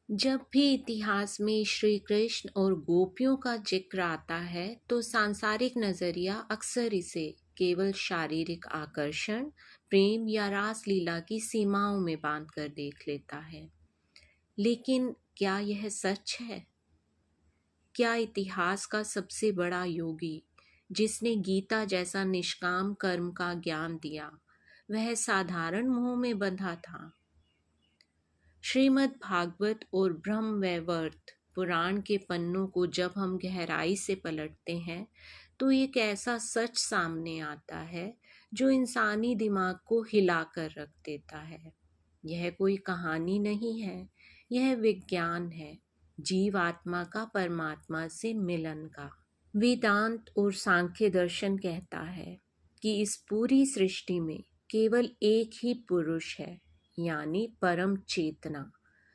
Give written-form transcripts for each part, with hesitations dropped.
जब भी इतिहास में श्री कृष्ण और गोपियों का जिक्र आता है तो सांसारिक नजरिया अक्सर इसे केवल शारीरिक आकर्षण, प्रेम या रास लीला की सीमाओं में बांधकर देख लेता है। लेकिन क्या यह सच है? क्या इतिहास का सबसे बड़ा योगी, जिसने गीता जैसा निष्काम कर्म का ज्ञान दिया, वह साधारण मोह में बंधा था? श्रीमद् भागवत और ब्रह्म वैवर्त पुराण के पन्नों को जब हम गहराई से पलटते हैं तो एक ऐसा सच सामने आता है जो इंसानी दिमाग को हिलाकर रख देता है। यह कोई कहानी नहीं है, यह विज्ञान है, जीव आत्मा का परमात्मा से मिलन का। वेदांत और सांख्य दर्शन कहता है कि इस पूरी सृष्टि में केवल एक ही पुरुष है, यानी परम चेतना,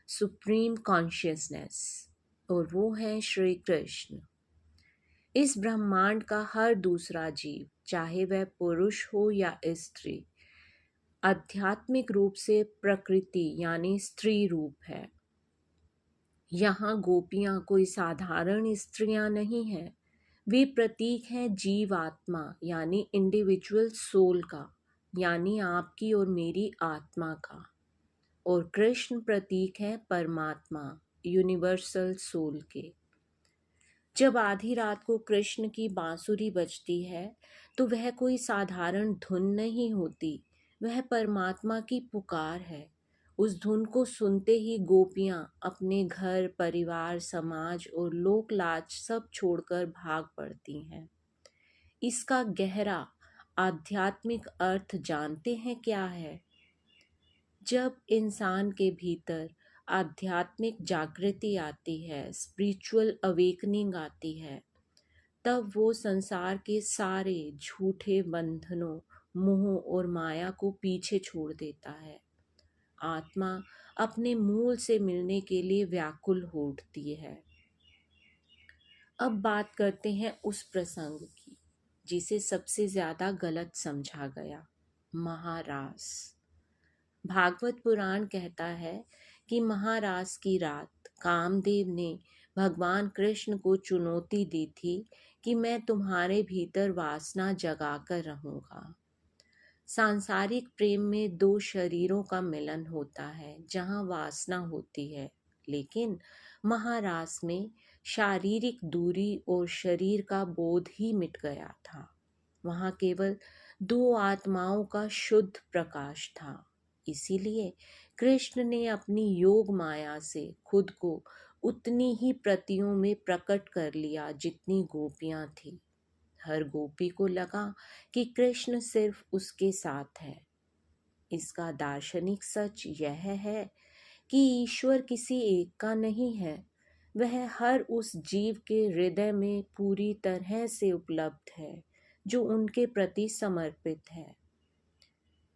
सुप्रीम कॉन्शियसनेस, और वो है श्री कृष्ण। इस ब्रह्मांड का हर दूसरा जीव, चाहे वह पुरुष हो या स्त्री, आध्यात्मिक रूप से प्रकृति यानी स्त्री रूप है। यहाँ गोपियाँ कोई साधारण स्त्रियाँ नहीं हैं, वे प्रतीक हैं जीव आत्मा यानी इंडिविजुअल सोल का, यानी आपकी और मेरी आत्मा का। और कृष्ण प्रतीक है परमात्मा, यूनिवर्सल सोल के। जब आधी रात को कृष्ण की बांसुरी बजती है तो वह कोई साधारण धुन नहीं होती, वह परमात्मा की पुकार है। उस धुन को सुनते ही गोपियां अपने घर, परिवार, समाज और लोक लाज सब छोड़कर भाग पड़ती हैं। इसका गहरा आध्यात्मिक अर्थ जानते हैं क्या है? जब इंसान के भीतर आध्यात्मिक जागृति आती है, स्पिरिचुअल अवेकनिंग आती है, तब वो संसार के सारे झूठे बंधनों, मोह और माया को पीछे छोड़ देता है। आत्मा अपने मूल से मिलने के लिए व्याकुल हो उठती है। अब बात करते हैं उस प्रसंग की जिसे सबसे ज्यादा गलत समझा गया, महारास। भागवत पुराण कहता है कि महारास की रात कामदेव ने भगवान कृष्ण को चुनौती दी थी कि मैं तुम्हारे भीतर वासना जगाकर रहूंगा। सांसारिक प्रेम में दो शरीरों का मिलन होता है जहां वासना होती है, लेकिन महारास में शारीरिक दूरी और शरीर का बोध ही मिट गया था। वहां केवल दो आत्माओं का शुद्ध प्रकाश था। इसीलिए कृष्ण ने अपनी योग माया से खुद को उतनी ही प्रतियों में प्रकट कर लिया जितनी गोपियां थी। हर गोपी को लगा कि कृष्ण सिर्फ उसके साथ है। इसका दार्शनिक सच यह है कि ईश्वर किसी एक का नहीं है, वह हर उस जीव के हृदय में पूरी तरह से उपलब्ध है जो उनके प्रति समर्पित है।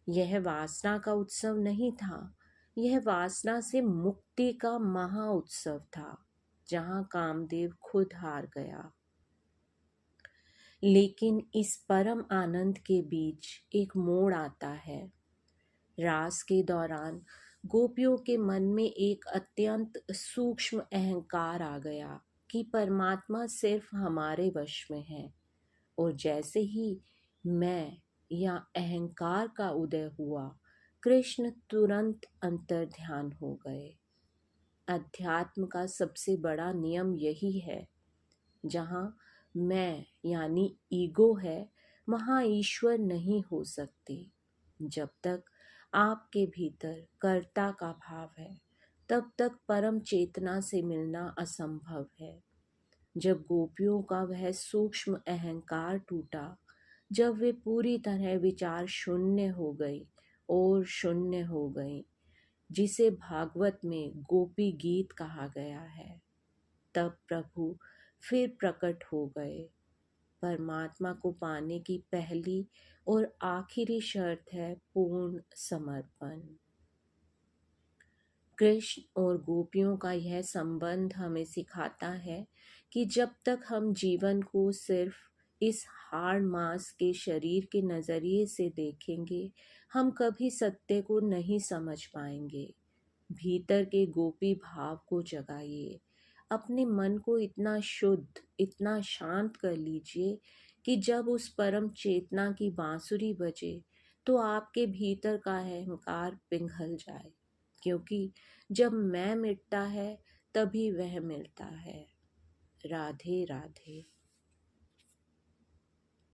यह वासना का उत्सव नहीं था, यह वासना से मुक्ति का महा उत्सव था, जहां कामदेव खुद हार गया। लेकिन इस परम आनंद के बीच एक मोड़ आता है। रास के दौरान गोपियों के मन में एक अत्यंत सूक्ष्म अहंकार आ गया कि परमात्मा सिर्फ हमारे वश में है, और जैसे ही मैं या अहंकार का उदय हुआ, कृष्ण तुरंत अंतर्ध्यान हो गए। अध्यात्म का सबसे बड़ा नियम यही है, जहाँ मैं यानी ईगो है, वहाँ ईश्वर नहीं हो सकते। जब तक आपके भीतर कर्ता का भाव है, तब तक परम चेतना से मिलना असंभव है। जब गोपियों का वह सूक्ष्म अहंकार टूटा, जब वे पूरी तरह विचार शून्य हो गई और शून्य हो गई, जिसे भागवत में गोपी गीत कहा गया है, तब प्रभु फिर प्रकट हो गए। परमात्मा को पाने की पहली और आखिरी शर्त है पूर्ण समर्पण। कृष्ण और गोपियों का यह संबंध हमें सिखाता है कि जब तक हम जीवन को सिर्फ इस हाड़ मांस के शरीर के नजरिए से देखेंगे, हम कभी सत्य को नहीं समझ पाएंगे। भीतर के गोपी भाव को जगाइए। अपने मन को इतना शुद्ध, इतना शांत कर लीजिए कि जब उस परम चेतना की बांसुरी बजे तो आपके भीतर का अहंकार पिघल जाए, क्योंकि जब मैं मिटता है तभी वह मिलता है। राधे राधे।